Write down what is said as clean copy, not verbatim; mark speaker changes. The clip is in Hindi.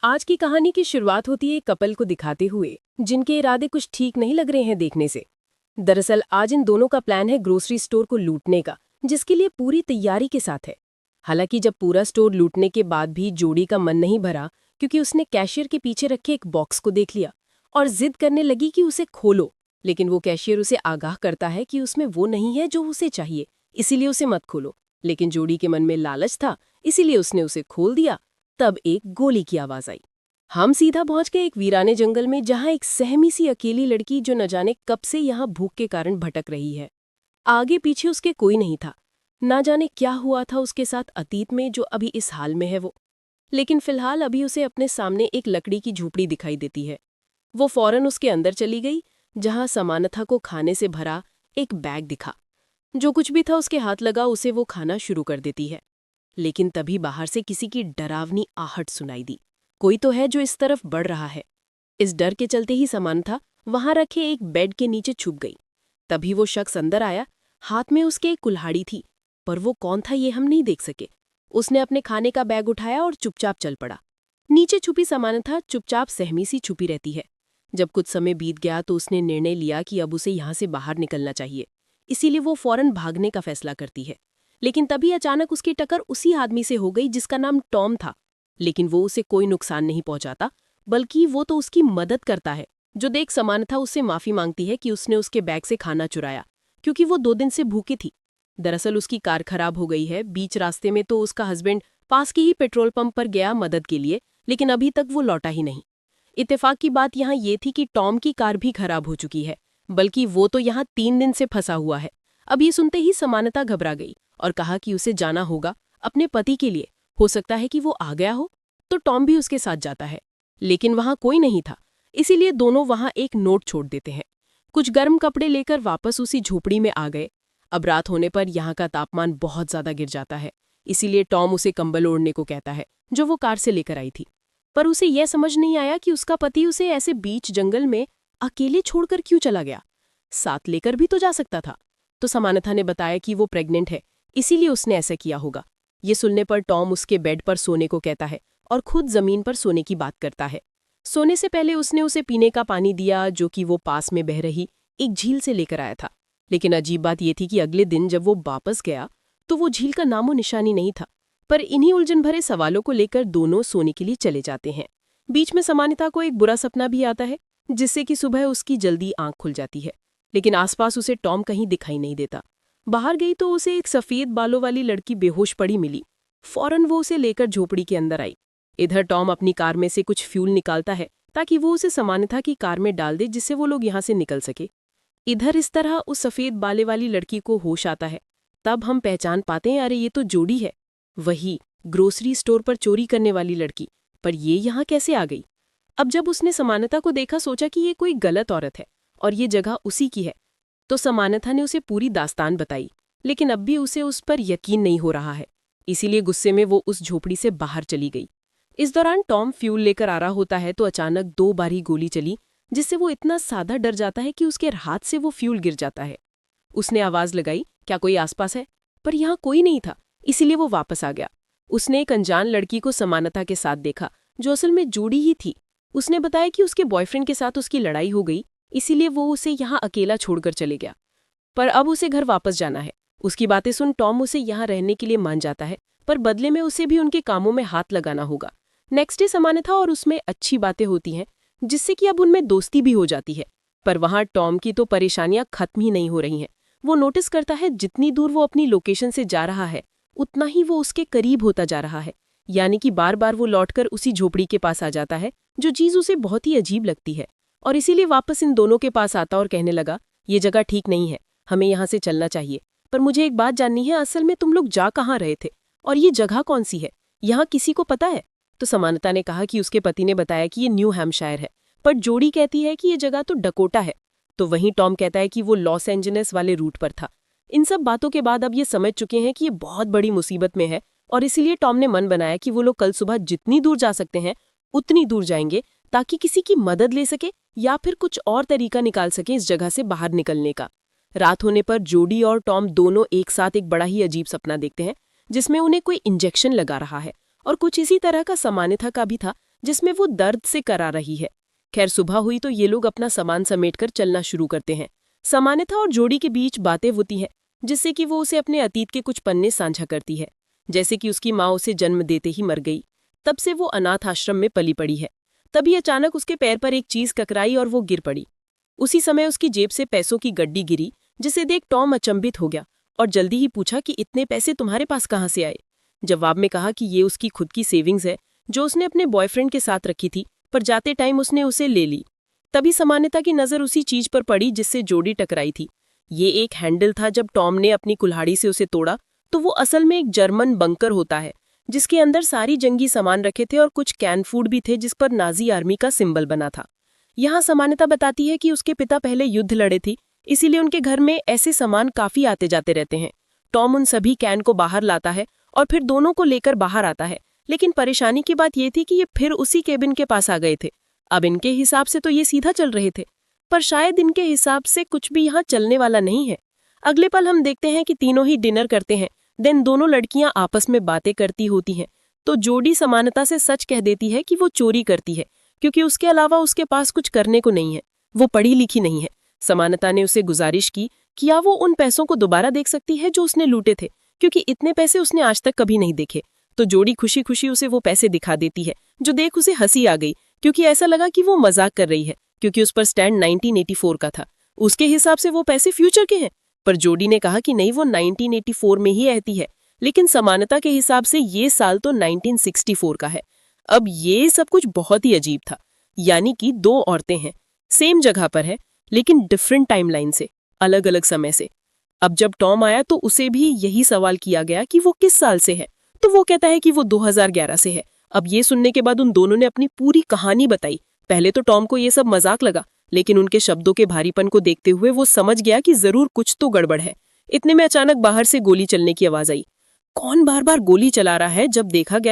Speaker 1: आज की कहानी की शुरुआत होती है एक कपल को दिखाते हुए जिनके इरादे कुछ ठीक नहीं लग रहे हैं देखने से। दरअसल आज इन दोनों का प्लान है ग्रोसरी स्टोर को लूटने का, जिसके लिए पूरी तैयारी के साथ है। हालांकि जब पूरा स्टोर लूटने के बाद भी जोड़ी का मन नहीं भरा, क्योंकि उसने कैशियर के पीछे रखे एक बॉक्स को देख लिया और जिद करने लगी कि उसे खोलो। लेकिन वो कैशियर उसे आगाह करता है कि उसमें वो नहीं है जो उसे चाहिए, इसीलिए उसे मत खोलो। लेकिन जोड़ी के मन में लालच था, इसीलिए उसने उसे खोल दिया। तब एक गोली की आवाज आई। हम सीधा पहुंच गए एक वीराने जंगल में, जहां एक सहमी सी अकेली लड़की जो न जाने कब से यहां भूख के कारण भटक रही है। आगे पीछे उसके कोई नहीं था। ना जाने क्या हुआ था उसके साथ अतीत में जो अभी इस हाल में है वो। लेकिन फिलहाल अभी उसे अपने सामने एक लकड़ी की झोपड़ी दिखाई देती है। वो फौरन उसके अंदर चली गई, जहां समानथा को खाने से भरा एक बैग दिखा। जो कुछ भी था उसके हाथ लगा उसे वो खाना शुरू कर देती है। लेकिन तभी बाहर से किसी की डरावनी आहट सुनाई दी। कोई तो है जो इस तरफ बढ़ रहा है। इस डर के चलते ही समानथा वहां रखे एक बेड के नीचे छुप गई। तभी वो शख्स अंदर आया। हाथ में उसके एक कुल्हाड़ी थी, पर वो कौन था ये हम नहीं देख सके। उसने अपने खाने का बैग उठाया और चुपचाप चल पड़ा। नीचे छुपी समानथा चुपचाप सहमी सी छुपी रहती है। जब कुछ समय बीत गया तो उसने निर्णय लिया कि अब उसे यहाँ से बाहर निकलना चाहिए। इसीलिए वो फौरन भागने का फैसला करती है। लेकिन तभी अचानक उसकी टक्कर उसी आदमी से हो गई जिसका नाम टॉम था। लेकिन वो उसे कोई नुकसान नहीं पहुंचाता, बल्कि वो तो उसकी मदद करता है। जो देख समानथा उससे माफी मांगती है कि उसने उसके बैग से खाना चुराया, क्योंकि वो 2 दिन से भूखी थी। दरअसल उसकी कार खराब हो गई है। बीच रास्ते में तो उसका हस्बैंड पास के ही पेट्रोल पंप पर गया मदद के लिए, लेकिन अभी तक वो लौटा ही नहीं। इत्तेफाक की बात यहाँ ये थी कि टॉम की कार भी खराब हो चुकी है, बल्कि वो तो यहाँ 3 दिन से फंसा हुआ है। अब ये सुनते ही समानता घबरा गई और कहा कि उसे जाना होगा अपने पति के लिए। हो सकता है कि वो आ गया हो। तो टॉम भी उसके साथ जाता है, लेकिन वहां कोई नहीं था। इसीलिए दोनों वहां एक नोट छोड़ देते हैं। कुछ गर्म कपड़े लेकर वापस उसी झोपड़ी में आ गए। अब रात होने पर यहाँ का तापमान बहुत ज्यादा गिर जाता है। इसीलिए टॉम उसे कंबल ओढ़ने को कहता है, जो वो कार से लेकर आई थी। पर उसे यह समझ नहीं आया कि उसका पति उसे ऐसे बीच जंगल में अकेले छोड़कर क्यों चला गया। साथ लेकर भी तो जा सकता था। तो समानथा ने बताया कि वो प्रेग्नेंट है, इसीलिए उसने ऐसा किया होगा। ये सुनने पर टॉम उसके बेड पर सोने को कहता है और खुद जमीन पर सोने की बात करता है। सोने से पहले उसने उसे पीने का पानी दिया, जो कि वो पास में बह रही एक झील से लेकर आया था। लेकिन अजीब बात यह थी कि अगले दिन जब वो वापस गया तो वो झील का नामो निशानी नहीं था। पर इन्हीं उलझन भरे सवालों को लेकर दोनों सोने के लिए चले जाते हैं। बीच में समानता को एक बुरा सपना भी आता है, जिससे कि सुबह उसकी जल्दी आंख खुल जाती है। लेकिन आसपास उसे टॉम कहीं दिखाई नहीं देता। बाहर गई तो उसे एक सफेद बालों वाली लड़की बेहोश पड़ी मिली। फौरन वो उसे लेकर झोपड़ी के अंदर आई। इधर टॉम अपनी कार में से कुछ फ्यूल निकालता है ताकि वो उसे समानता की कार में डाल दे, जिससे वो लोग यहाँ से निकल सके। इधर इस तरह उस सफेद बाले वाली लड़की को होश आता है। तब हम पहचान पाते हैं, अरे ये तो जोड़ी है, वही ग्रोसरी स्टोर पर चोरी करने वाली लड़की। पर ये यहाँ कैसे आ गई? अब जब उसने समानता को देखा, सोचा कि ये कोई गलत औरत है और ये जगह उसी की है। तो समानता ने उसे पूरी दास्तान बताई, लेकिन अब भी उसे उस पर यकीन नहीं हो रहा है। इसीलिए गुस्से में वो उस झोपड़ी से बाहर चली गई। इस दौरान टॉम फ्यूल लेकर आ रहा होता है तो अचानक 2 बारी गोली चली, जिससे वो इतना सादा डर जाता है कि उसके हाथ से वो फ्यूल गिर जाता है। उसने आवाज लगाई, क्या कोई आसपास है? पर यहाँ कोई नहीं था, इसीलिए वो वापस आ गया। उसने एक अनजान लड़की को समानता के साथ देखा, जो असल में जोड़ी ही थी। उसने बताया कि उसके बॉयफ्रेंड के साथ उसकी लड़ाई हो गई, इसीलिए वो उसे यहाँ अकेला छोड़कर चले गया। पर अब उसे घर वापस जाना है। उसकी बातें सुन टॉम उसे यहाँ रहने के लिए मान जाता है, पर बदले में उसे भी उनके कामों में हाथ लगाना होगा। नेक्स्ट डे समानता और उसमें अच्छी बातें होती हैं, जिससे कि अब उनमें दोस्ती भी हो जाती है। पर वहाँ टॉम की तो परेशानियां खत्म ही नहीं हो रही हैं। वो नोटिस करता है जितनी दूर वो अपनी लोकेशन से जा रहा है, उतना ही वो उसके करीब होता जा रहा है। यानी कि बार बार वो लौटकर उसी झोपड़ी के पास आ जाता है, जो चीज़ उसे बहुत ही अजीब लगती है। और इसीलिए वापस इन दोनों के पास आता और कहने लगा, ये जगह ठीक नहीं है, हमें यहाँ से चलना चाहिए। पर मुझे एक बात जाननी है, असल में तुम लोग जा कहाँ रहे थे और ये जगह कौन सी है? यहाँ किसी को पता है? तो समानता ने कहा कि उसके पति ने बताया कि ये न्यू हैम्पशायर है, पर जोड़ी कहती है कि ये जगह तो डकोटा है। तो वहीं टॉम कहता है कि वो लॉस एंजलिस वाले रूट पर था। इन सब बातों के बाद अब ये समझ चुके हैं कि ये बहुत बड़ी मुसीबत में है, और इसीलिए टॉम ने मन बनाया कि वो लोग कल सुबह जितनी दूर जा सकते हैं उतनी दूर जाएंगे, ताकि किसी की मदद ले सके या फिर कुछ और तरीका निकाल सके इस जगह से बाहर निकलने का। रात होने पर जोडी और टॉम दोनों एक साथ एक बड़ा ही अजीब सपना देखते हैं, जिसमें उन्हें कोई इंजेक्शन लगा रहा है, और कुछ इसी तरह का समानता का भी था, जिसमें वो दर्द से करा रही है। खैर सुबह हुई तो ये लोग अपना सामान समेटकर चलना शुरू करते हैं। सामान्यतः और जोड़ी के बीच बातें होती हैं, जिससे कि वो उसे अपने अतीत के कुछ पन्ने साझा करती है। जैसे कि उसकी माँ उसे जन्म देते ही मर गई, तब से वो अनाथ आश्रम में पली पड़ी है। तभी अचानक उसके पैर पर एक चीज ककराई और वो गिर पड़ी। उसी समय उसकी जेब से पैसों की गड्डी गिरी, जिसे देख टॉम अचंभित हो गया और जल्दी ही पूछा कि इतने पैसे तुम्हारे पास कहाँ से आए। जवाब में कहा कि ये उसकी खुद की सेविंग्स है, जो उसने अपने बॉयफ्रेंड के साथ रखी थी, पर जाते टाइम उसने उसे ले ली। तभी सामान्यता की नज़र उसी चीज पर पड़ी जिससे जोड़ी टकराई थी। ये एक हैंडल था। जब टॉम ने अपनी कुल्हाड़ी से उसे तोड़ा तो वो असल में एक जर्मन बंकर होता है, जिसके अंदर सारी जंगी सामान रखे थे और कुछ कैन फूड भी थे जिस पर नाजी आर्मी का सिंबल बना था। यहाँ सामान्यता बताती है कि उसके पिता पहले युद्ध लड़े थे, इसीलिए उनके घर में ऐसे सामान काफी आते जाते रहते हैं। टॉम उन सभी कैन को बाहर लाता है और फिर दोनों को लेकर बाहर आता है, लेकिन परेशानी की बात ये थी कि ये फिर उसी केबिन के पास आ गए थे। अब इनके हिसाब से तो ये सीधा चल रहे थे, पर शायद इनके हिसाब से कुछ भी यहाँ चलने वाला नहीं है। अगले पल हम देखते हैं कि तीनों ही डिनर करते हैं। देन दोनों लड़कियां आपस में बातें करती होती हैं, तो जोड़ी समानता से सच कह देती है कि वो चोरी करती है, क्योंकि उसके अलावा उसके पास कुछ करने को नहीं है। वो पढ़ी लिखी नहीं है। समानता ने उसे गुजारिश की कि क्या वो उन पैसों को दोबारा देख सकती है जो उसने लूटे थे, क्योंकि इतने पैसे उसने आज तक कभी नहीं देखे। तो जोड़ी खुशी खुशी उसे वो पैसे दिखा देती है, जो देख उसे हंसी आ गई, क्योंकि ऐसा लगा कि वो मजाक कर रही है, क्योंकि उस पर स्टैंड 1984 का था। उसके हिसाब से वो पैसे फ्यूचर के हैं, पर जोड़ी ने कहा कि नहीं, वो 1984 में ही रहती है, लेकिन समानता के हिसाब से ये साल तो 1964 का है। अब ये सब कुछ बहुत ही अजीब था। यानी कि दो औरतें हैं, सेम जगह पर है, लेकिन डिफरेंट टाइमलाइन से, अलग अलग समय से। अब जब टॉम आया तो उसे भी यही सवाल किया गया कि वो किस साल से है, तो वो कहता है कि वो 2011 से है। अब ये सुनने के बाद उन दोनों ने अपनी पूरी कहानी बताई। पहले तो टॉम को ये सब मजाक लगा, लेकिन उनके शब्दों के भारीपन को देखते हुए वो समझ गया कि जरूर कुछ तो गड़बड़ है। इतने में अचानक बाहर से गोली चलने की आवाज आई। कौन बार बार गोली चला रहा है? जब देखा गया